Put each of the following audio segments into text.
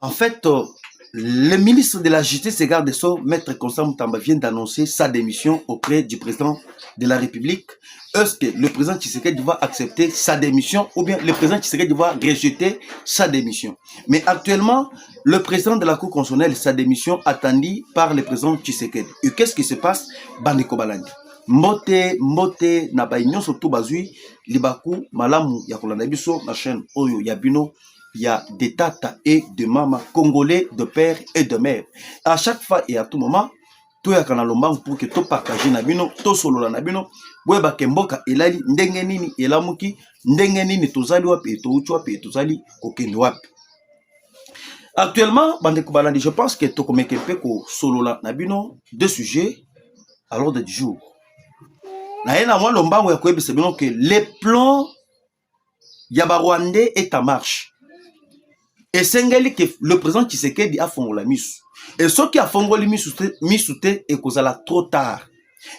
En fait, le ministre de la Justice et Garde des Sceaux, Maître Constant Moutamba, vient d'annoncer sa démission auprès du président de la République. Est-ce que le président Tshisekedi va accepter sa démission ou bien le président Tshisekedi va rejeter sa démission? Mais actuellement, le président de la Cour constitutionnelle, sa démission attendue par le président Tshisekedi. Et qu'est-ce qui se passe? Bandeko Balandi. Mbote na bainyo surtout bazui libaku malamu ya kolanda biso na chaîne oyo ya bino. Il y a des tatas et de mamas congolais, de père et de mère. À chaque fois et à tout moment, tout ya kana lombangu pour que to partager na bino, to solola na bino, boye ba kemboka elali ndenge nini elamuki, ndenge nini tozali wapi to uchi wapi tozali kokende wapi. Actuellement, bande kubalandi, je pense que to komekepe ko solola na bino deux sujets à l'ordre du jour. Na yena mwa lombangu ya koyebisa bino que les plans ya ba Rwandais est en marche. Et c'est que le président Tshisekedi a fongola misu. Et ceux qui a fongoli misute et kozala trop tard.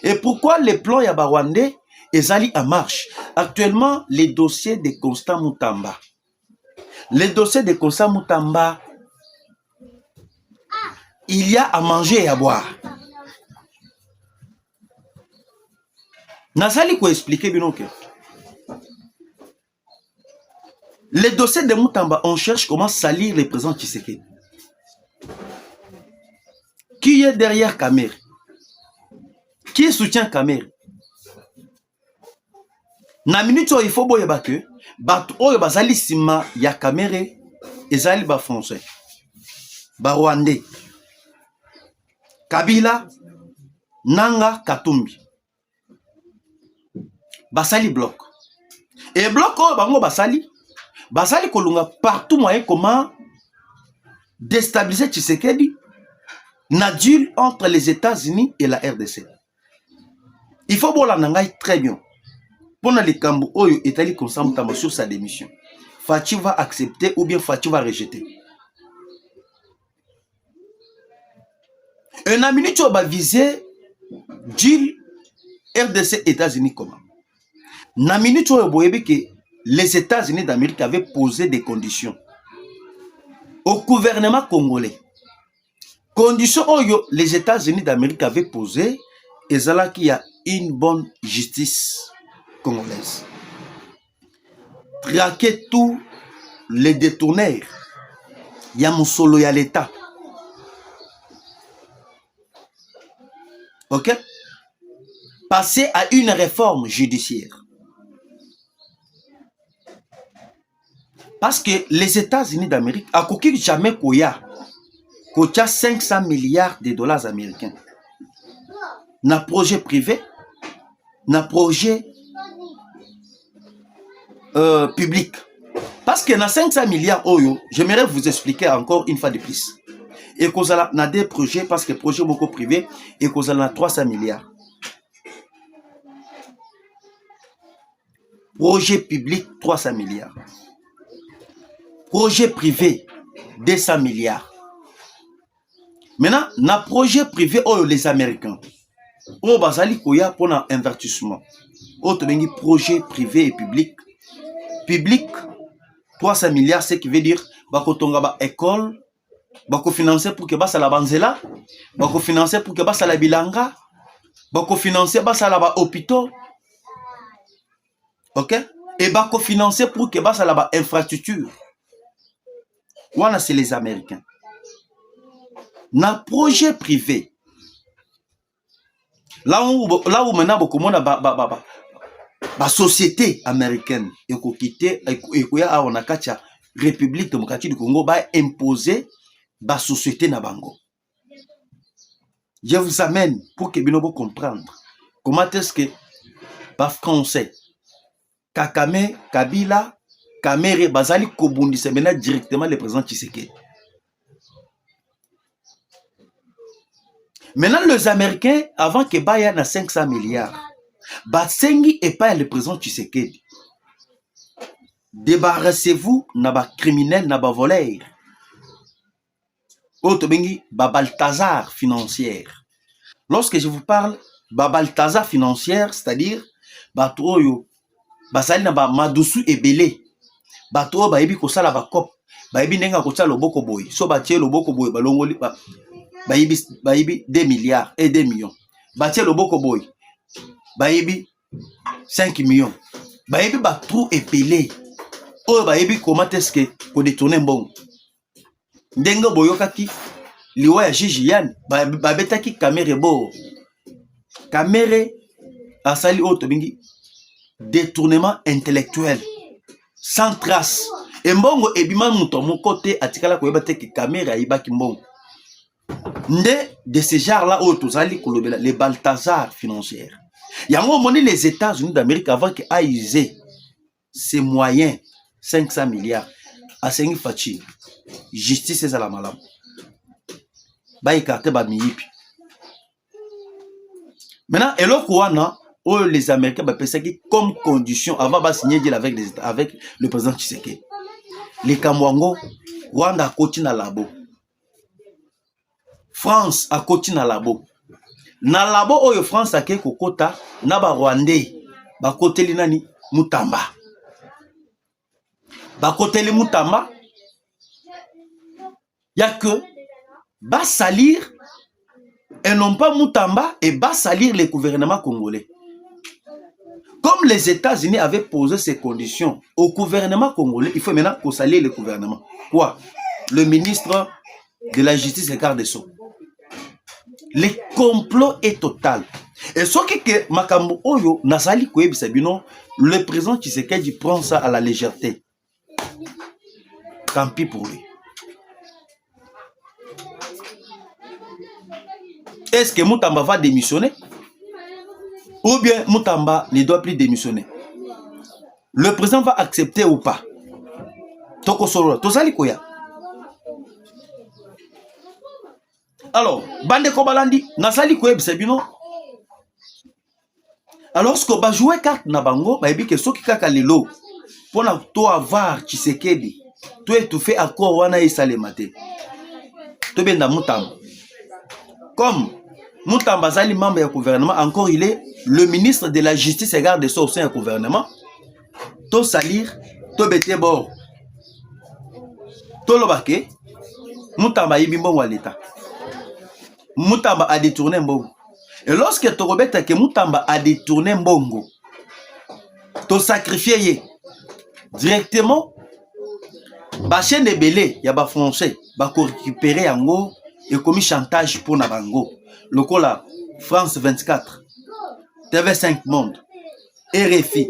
Et pourquoi les plans ya Rwandais ezali en marche? Actuellement, les dossiers de Constant Moutamba. Les dossiers de Constant Moutamba, il y a à manger et à boire. Nazali ko expliquer binoke. Les dossiers de Moutamba, on cherche comment salir les présidents Tshisekedi. Qui est derrière Kamer? Qui soutient Kamer? Na minute il faut boyeba que bato oyo bazali sima ya Kamere ezali ba français, ba rwandais, Kabila, Nanga, Katumbi. Basali bloc. Et bloc oyo bango basali kolunga partout moyen comment déstabiliser Tshisekedi na deal entre les États-Unis et la RDC. Il faut voir la nangai très bien. Pendant les Kambo Oyo Etali Constant Moutamba sur sa démission. Fachi va accepter ou bien Fachi va rejeter. Un minute va viser deal RDC États-Unis comment? Na minute va boyebi que les États-Unis d'Amérique avaient posé des conditions au gouvernement congolais. Conditions oyo les États-Unis d'Amérique avaient posé et là qu'il y a une bonne justice congolaise. Traquer tous les détourneurs. Il y a mon solo, il y a l'État. Ok? Passer à une réforme judiciaire. Parce que les États-Unis d'Amérique, à quoi jamais koya, kocha 500 milliards de dollars américains. Na projet privé, na projet public. Parce que na 500 milliards oyo, j'aimerais vous expliquer encore une fois de plus. Et qu'on a na des projets, parce que projet beaucoup privé, et qu'on a na 300 milliards. Projet public, 300 milliards. Projet privé, 200 milliards. Maintenant, na projet privé, oh, les Américains. Oh, bazali koya pour un investissement. Oh, tu bengi projet privé et public. Public, 300 milliards, ce qui veut dire, bako tonga ba école, bako financer pour que basa la banzela, bako financer pour que basa la bilanga, bako financer basa la ba hôpitaux. Ok? Et bako financer pour que basa la ba infrastructure. Voilà, c'est les Américains. Na projet privé. Là où maintenant beaucoup monde ba société américaine et ko quitter et ko ya on a kacha République démocratique du Congo ba imposer ba société na bango. Je vous amène pour que binobo comprendre comment est-ce que ba français Kakame, Kabila, Kamere bazali kobundisa maintenant directement le président Tshisekedi. Maintenant, les Américains, avant que Baya na 500 milliards, Batsengi et pas le président Tshisekedi. Débarrassez-vous na ba criminel, na ba voleur. Autre bengi, ba Balthazar financière. Lorsque je vous parle, ba Balthazar financière, c'est-à-dire, bato oyo, basali na ba Madusu ebele. Bato ba ebi kosala ba cop. bayibi nenga kotia loboko boy so batie loboko boy balongoli bayibi 2 milliards et 2 millions batie loboko boy bayibi 5 millions bayibi ba trou épelé oyo bayibi comment est-ce que ko détourner mbongo ndenge boyokaki liwa ya juge Yann babetaki Kamere bo Kamere asali oyo tobingi détournement intellectuel sans trace et mbongo ebima muto moko te atikala koyeba te ke Kamere ayibaki mbongo nde de ce genre là oyo tozali kolobela les Balthazar financières yango moni les États-Unis d'Amérique avant que a usé ses moyens 500 milliards asengi fachi justice ezala malamu ba écarter ba miyipi maintenant eloko wana oyo les Américains ba pesaki comme condition avant ba signer deal avec le président Tshisekedi les Kamwango Rwanda akoti na labo France akoti na labo oyo France ake kokota na ba Rwandais bakoteli nani Mutamba bakoteli Mutamba ya que bas salir et non pas Mutamba et bas salir le gouvernement congolais. Comme les États-Unis avaient posé ces conditions au gouvernement congolais, il faut maintenant qu'on salir le gouvernement. Quoi? Le ministre de la Justice et garde des Sceaux. Le complot est total. Et ce que Makambo Oyo Nasali Koueb Sabino, le président Tshisekedi prend ça à la légèreté. Tant pis pour lui. Est-ce que Mutamba va démissionner? Ou bien Mutamba ne doit plus démissionner? Le président va accepter ou pas? Toko Soro, Tosali Koya. Alors, Bande Kobalandi, Nasali Koya Bisabino. Alors, ce qu'on va jouer carte Nabango, bah, que ce qui kaka lelo, pour na to avoir Tshisekedi, to étouffer à quoi wana et salemate. To ben na Mutamba. Comme Mutamba Zali membre du gouvernement, encore il est le ministre de la Justice et garde des Sceaux au sein du gouvernement. To salir, to bete bord. To lobake, Mutamba yibimbo wa l'État. Mutamba a détourné mbongo. Et lorsque tu rebelles que Mutamba a détourné mbongo, tu sacrifié directement, ba chaîne de belé, ya ba français, ba ko récupérer yango et commis chantage pour Nabango. Le cola France 24, TV5 Monde, RFI,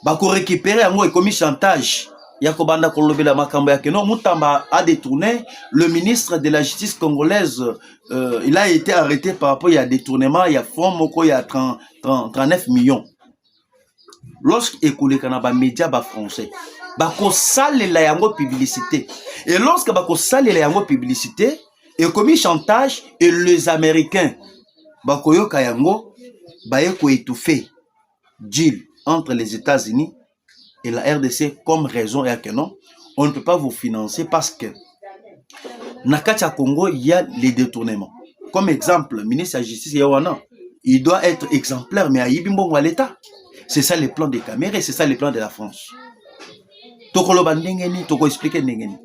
ba ko récupérer yango et commis chantage. Yakobanda Kolobela Makambo Yakeno, Mutamba a détourné le ministre de la justice congolaise. Il a été arrêté par rapport à détournement. Il y a fonds Moko, il y a 39 millions. Lorsqu'il écoulé Kanaba média français, Bako sale la yango publicité. Et lorsque Bako sale la yango publicité, et commis chantage, et les Américains, Bako yoka yango, Bayeko étouffé, deal entre les États-Unis et la RDC comme raison et que non, on ne peut pas vous financer parce que Nakacha Congo, il y a les détournements. Comme exemple, le ministre de la Justice, il doit être exemplaire, mais à Yibimbo à l'État. C'est ça les plans des caméras, c'est ça les plans de la France. Toko bandengeni, toko expliquer ndengeni.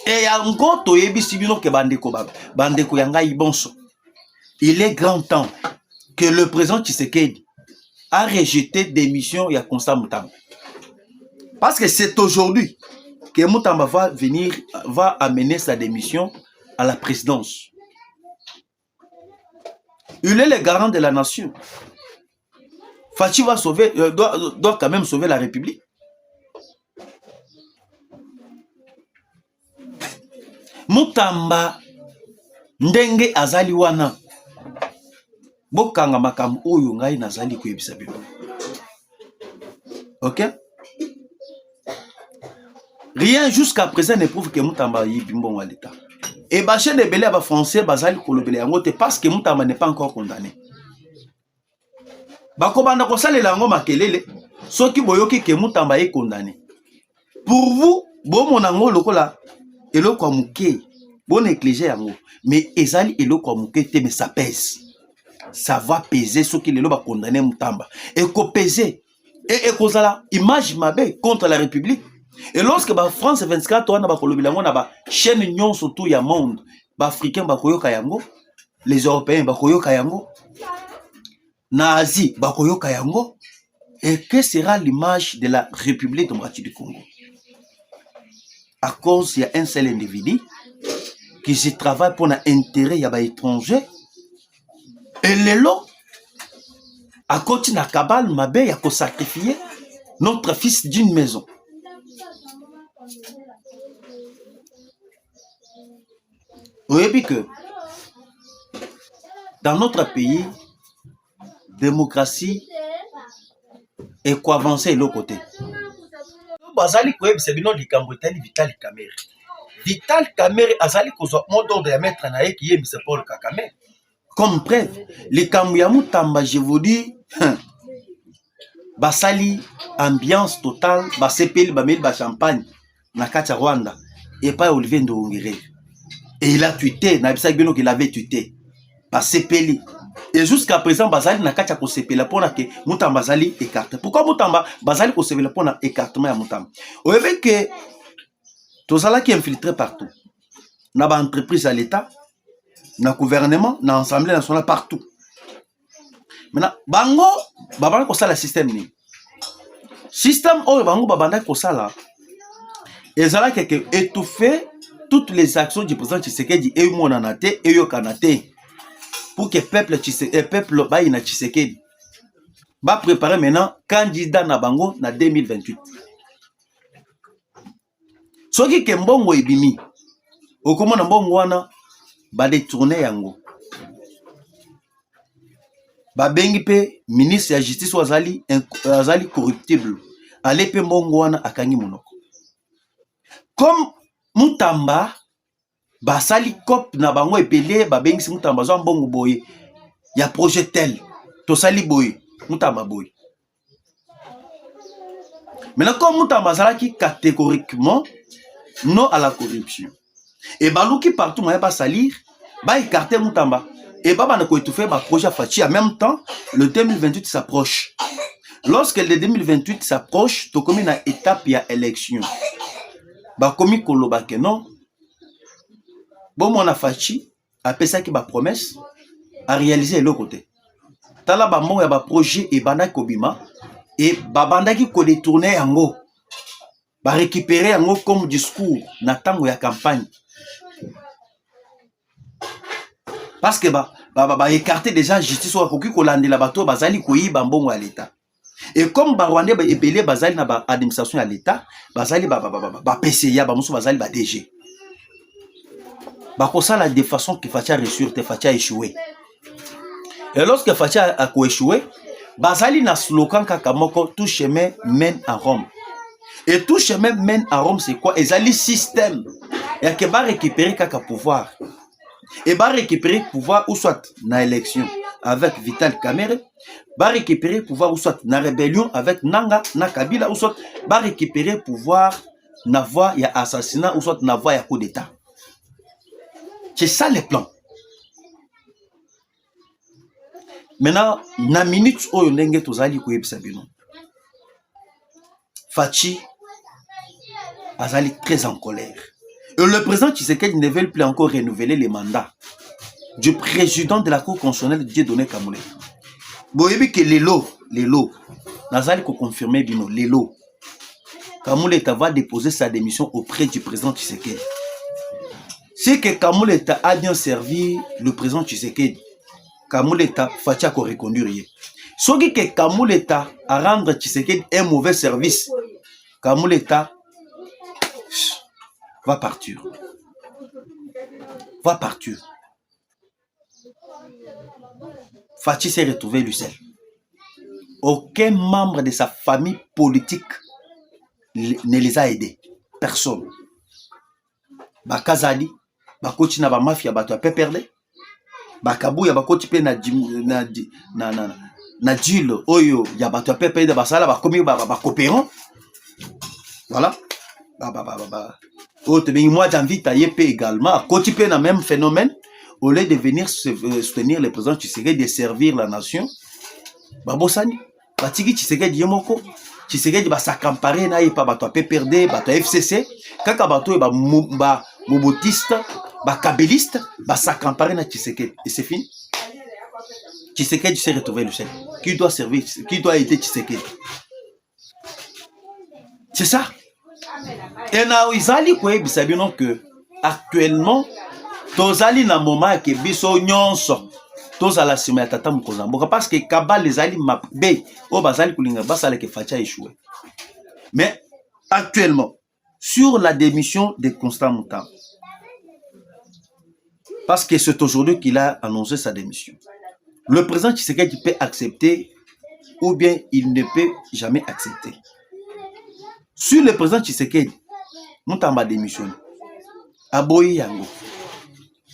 Et encore, to yebi sibino ke bandeko yanga ibonso. Il est grand temps que le président Tshisekedi a rejeté démission et a constat Mutamba. Parce que c'est aujourd'hui que Mutamba va amener sa démission à la présidence. Il est le garant de la nation. Fachi va sauver, doit quand même sauver la République. Mutamba ndenge azali wana. Bokanga makambo oyo ngai nazali koyebisa bino. OK? Rien jusqu'à présent ne prouve que Mutamba yibimbo wa l'État. Et baché de belé ba français bazali kolobele yango te parce que Mutamba n'est pas encore condamné. Bakobanda ko salela yango makelele soki boyoki que Mutamba est condamné. Pour vous, bo monango lokola eloko muke, bon éclairé yango, mais ezali eloko muke te mais ça pèse. Ça va peser ce qui est condamné Mutamba. Et qu'on peser. Et qu'on a image mabe contre la République. Et lorsque France 24 wana bakolobi lango na ba chaîne nyonso tout ya monde, ba africain bakoyoka yango, les européens bakoyoka yango, na Asie bakoyoka yango, et que sera l'image de la République démocratique du Congo? À cause il y a un seul individu qui se travaille pour l'intérêt ya ba étranger, et lelo à côté na kabal mabe ya ko sacrifier notre fils d'une maison. Vous voyez que dans notre pays, démocratie et quoi avancer de l'autre côté. Bazali ko yebisa bino likambo etali Vital Kamerhe. Vital Kamerhe azali kozwa mot d'ordre ya maître na ye ki yebisa Paul Kagame. Comme preuve, likambo ya Mutamba, je vous dis, basali ambiance totale, basepeli bameli ba champagne na kati ya Rwanda et pas Olivier Nduhungirehe. Et il a tweeté, Nabisa Bino qu'il avait tweeté. Basepeli. Et jusqu'à présent, Bazali n'a qu'à sepela pour que Mutamba Bazali écarte. Pourquoi Mutamba Bazali ko sepela pour écartement à Mutamba? Vous voyez que tout ça qui est infiltré partout. N'a pas entreprise à l'État, n'a gouvernement, n'a assemblée nationale partout. Maintenant, Bango, Babana ko sala système ni. Système oh Bango Babana ko sala. Et ça qui est étouffé toutes les actions du président Tshisekedi et mon anate et yo kanate. Pour que le peuple baïna Tshisekedi va préparer maintenant candidat na bango na 2028. Soki ke mbongo ebimi okomona mbongo wana ba détourner yango. Ba bengi pe ministre ya justice azali corruptible. Ale pe mbongo wana akangi monoko. Comme Mutamba basali cop na bango epele babengisi Mutamba zo mbongo boye ya projet tel to sali boye Mutamba boye. Maintenant comme Mutamba zalaki catégoriquement non à la corruption et baluki partout moyen pas salir ba écarter Mutamba et baba na ko étouffer ba projet Fachi. En même temps le 2028 s'approche. Lorsque le 2028 s'approche, to komi na étape ya élection ba komi koloba ke non. Bon, mon Fachi a pensé qu'il va promesse à réaliser l'autre côté. Tala ba mon ya ba projet et banda kobima et babanda qui ko détourner yango ba récupérer yango comme discours na tango ya campagne. Parce que ba écarter déjà justice ou koki ko landela bato bazali ko yiba mbongo à l'état. Et comme ba Rwandais ba epelé bazali na ba administration à l'état, bazali ba PCA ba musu bazali ba DG. Bah, ça la de façon que Facha réussir, Facha a échoué. Et lorsque Facha a échoué, Bazali na slogan kakamoko tout chemin mène à Rome. Et tout chemin mène à Rome, c'est quoi? Ezali système. Et que va récupérer kaka pouvoir. Et va récupérer pouvoir ou soit na élection avec Vital Kamerhe, va récupérer pouvoir ou soit na rébellion avec Nanga na Kabila ou soit va récupérer pouvoir na voie ya assassinat ou soit na voie ya coup d'état. C'est ça le plan. Maintenant, na minute oyo ndenge tozali ko yebisa bino. Fachi azali très en colère. Et le président Tshisekedi ne veut plus encore renouveler les mandats du président de la Cour constitutionnelle Dieudonné Kamuleta. Boyebi que lelo nazali ko confirmer bino lelo. Kamuleta va déposer sa démission auprès du président Tshisekedi. C'est que Kamuleta a bien servi le président Tshisekedi. Kamuleta Fachi a reconduire. Ce qui que Kamuleta a rendre Tshisekedi un mauvais service. Kamuleta va partir. Va partir. Fachi s'est retrouvé lui seul. Aucun membre de sa famille politique ne les a aidés. Personne. Bakazali, bakoti na ba mafia bato pe perdre. Bakabuya bakoti pe na deal oyo ya bato pe perdre basala bakomi ba coopérant. Voilà. Autre mais moi j'invite à yep également koti pe na même phénomène au lieu de venir soutenir le président Tshisekedi de servir la nation. Babosani, batiki Tshisekedi yemoko Tshisekedi ba s'accamparer na ye pa bato a PPRD, bato a FCC, kaka bato ba mobotiste, ba kabeliste, ba s'accamparer na Tshisekedi. Et c'est fini. Tshisekedi s'est retrouvé le chef. Qui doit servir, qui doit aider Tshisekedi? C'est ça. Et na izali koyebisa bino que actuellement tozali na moment ke biso nyonso tozala sima ya tata mokonzi mboka parce que kabal ezali mabe o bazali kulinga basala ke facha échoué. Mais actuellement sur la démission de Constant Mutamba, parce que c'est aujourd'hui qu'il a annoncé sa démission, le président Tshisekedi peut accepter ou bien il ne peut jamais accepter. Sur le président Tshisekedi, Mutamba démissionne. Aboyi yango.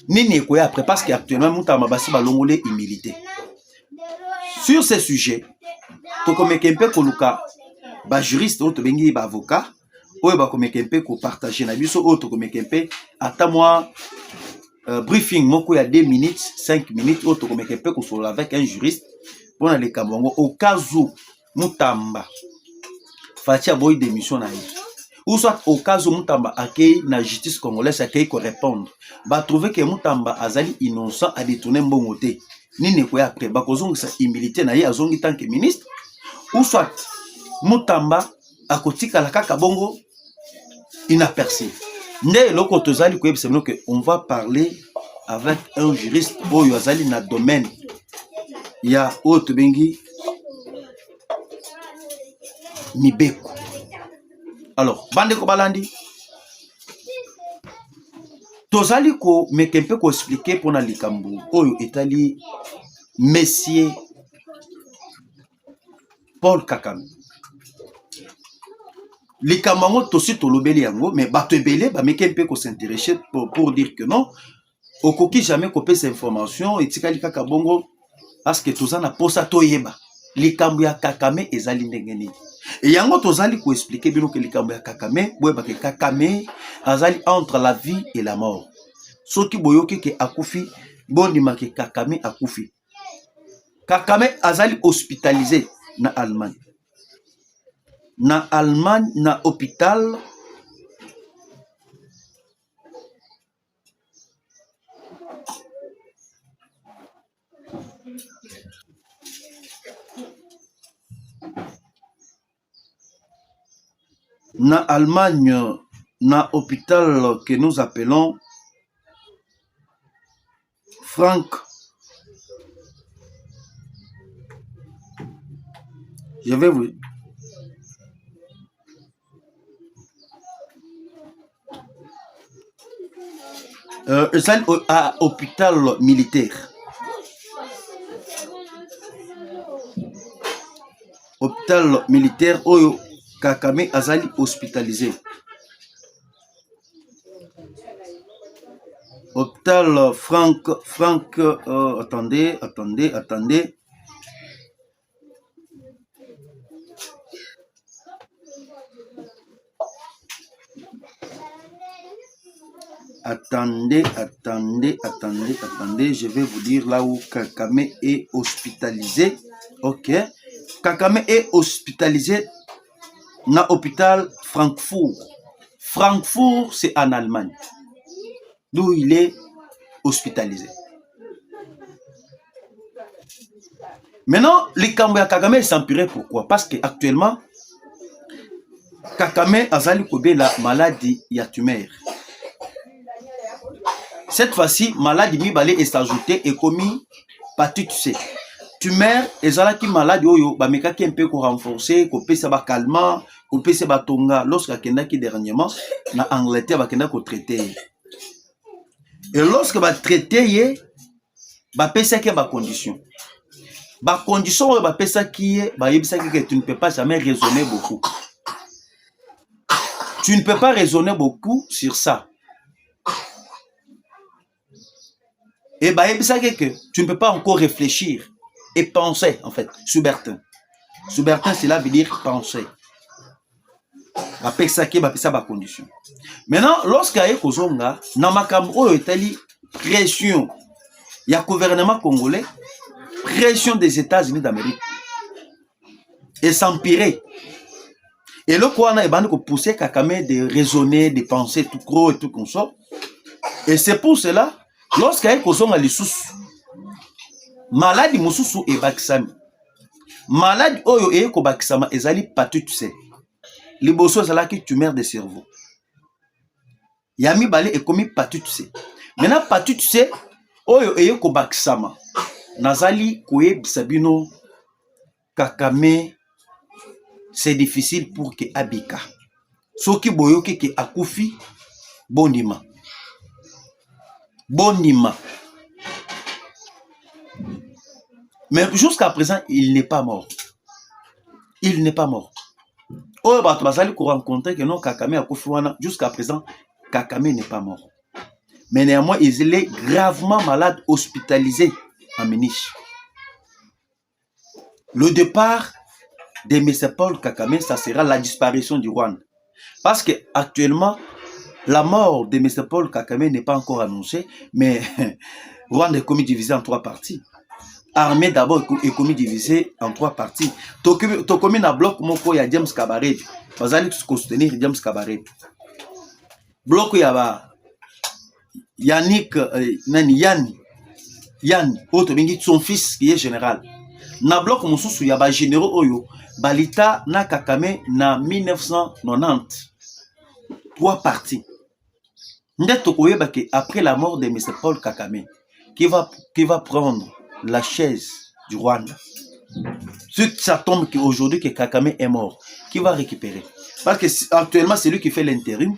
Nini ekoya après parce qu'actuellement Mutamba basi balongolé humilité. Sur ce sujet, tokomekempe koluka ba juriste ou tobengi ba avocat ou ba komekempe ko partager na biso ou tokomekempe ata moi briefing moko ya 2 minutes, 5 minutes ou tokomekempe ko solo avec un juriste pour na le kambongo au cas où Mutamba fatia boy démission na ye. Ou soit au cas où Mutamba akei na justice congolaise akei ko répondre. Ba trouver que Mutamba azali innocent a détourner mbongo te. Nini ko ya après ba kozongisa humilité na ye azongi tant que ministre. Ou soit Mutamba akotika la kaka bongo inaperçu. Nde loko tozali ko yebisa que on va parler avec un juriste oyo azali na domaine ya oyo bengi Mibeko. Alors, bande ko balandi. Tozali ko mekempe ko expliquer pour na likambu oyo etali Monsieur Paul Kagame. Likambango tosi tolobeli yango mais bato ebele ba mekempe ko s'intéresser pour dire que non okoki jamais kopé ces informations etikali kaka bongo parce que tozana posa toyeba likambu ya Kagame ezali ndenge nini. Et yango tozali ko expliquer bino que likambu ya Kagame boyeba ke Kagame azali entre la vie et la mort. Soki boyoki ke akufi bondima ke Kagame akufi. Kagame azali hospitalisé na Allemagne. Na Allemagne na hôpital na Allemagne na hôpital que nous appelons Frank. Je vais vous à hôpital militaire. Hôpital militaire oyo Kagame azali hospitalisé. Hôpital Frank, attendez. Attendez, je vais vous dire là où Kagame est hospitalisé. Ok. Kagame est hospitalisé dans l'hôpital Francfort. Francfort, c'est en Allemagne. D'où il est hospitalisé. Maintenant, les Cambouis Kagame s'empirait. Pourquoi? Parce qu'actuellement, Kagame a la maladie ya tumeur. Cette fois-ci, maladie mibale est ajoutée et commis hépatite C. Tumeur, ezalaki maladie oyo ba mekaki un peu ko renforcer, ko pesa ba calmant, ko pesa ba tonga lorsque kendaki dernièrement na Angleterre ba kenda ko traiter. Et lorsque ba traiter ba pesa ki ba condition. Ba condition ba pesa ki ba yebisa que tu ne peux pas jamais raisonner beaucoup. Tu ne peux pas raisonner beaucoup sur ça. Et bah, que tu ne peux pas encore réfléchir et penser, en fait, Subertin. Subertin, cela veut dire penser. Condition. Maintenant, lorsqu'il y a Kozonga, Namakambo est pression, il y a le gouvernement congolais, pression des États-Unis d'Amérique, et s'empirer. Et le quoi, il va nous pousser Kakame de raisonner, de penser tout gros et tout comme ça. Et c'est pour cela, lorsqu'il y a les sous, malade mususu et bakisami. Malade oyo et ko bakisama ezali hépatite C. Les bosso ezalaki tumeur de cerveau. Yami balé et commis hépatite C. Maintenant hépatite C oyo et ko bakisama. Nazali koye bisabino Kakame. C'est difficile pour que Abika. Soki boyoki ke akufi bonima. Bonima. Mais jusqu'à présent, il n'est pas mort. Il n'est pas mort. Oh, bah, tu vas aller rencontrer que non, Kakame akufi wana. Jusqu'à présent, Kakame n'est pas mort. Mais néanmoins, il est gravement malade, hospitalisé en Méniche. Le départ de M. Paul Kakame, ça sera la disparition du Rwanda. Parce que actuellement, la mort de M. Paul Kakame n'est pas encore annoncée, mais Rwanda est commis divisé en 3 parties. Armée d'abord est commis divisé en 3 parties. Tokomi na bloc moko ya James Kabarebe. Vous allez soutenir James Kabarebe. Bloc ya ba Yannick Yann, son fils qui est général. Na bloc mosusu ya ba généraux oyo balita na Kakame na 1990. 3 parties. Après la mort de M. Paul Kakame, qui va prendre la chaise du Rwanda, ça tombe qu'aujourd'hui que Kakame est mort, qui va récupérer? Parce que actuellement c'est lui qui fait l'intérim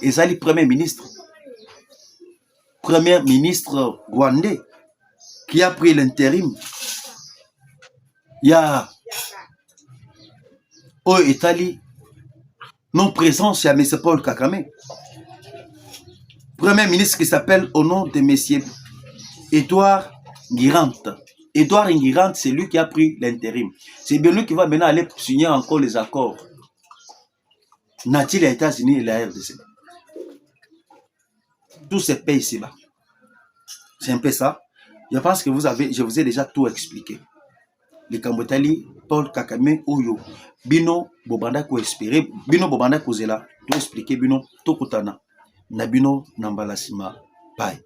et c'est le premier ministre rwandais qui a pris l'intérim. Il y a au Italie non présence chez M. Paul Kakame. Premier ministre qui s'appelle au nom de M. Edouard Ngirante. Edouard Ngirante, c'est lui qui a pris l'intérim. C'est bien lui qui va maintenant aller signer encore les accords. N'a-t-il les États-Unis et la RDC? Tous ces pays ici-bas. C'est un peu ça. Je pense que je vous ai déjà tout expliqué. Le Kambotali, Paul Kakame, Oyo, Bino, Bobanda ko espérer, Bino Bobanda ko zela, tout expliquer, Bino, Tokutana, Nabino, Nambalasima, bye.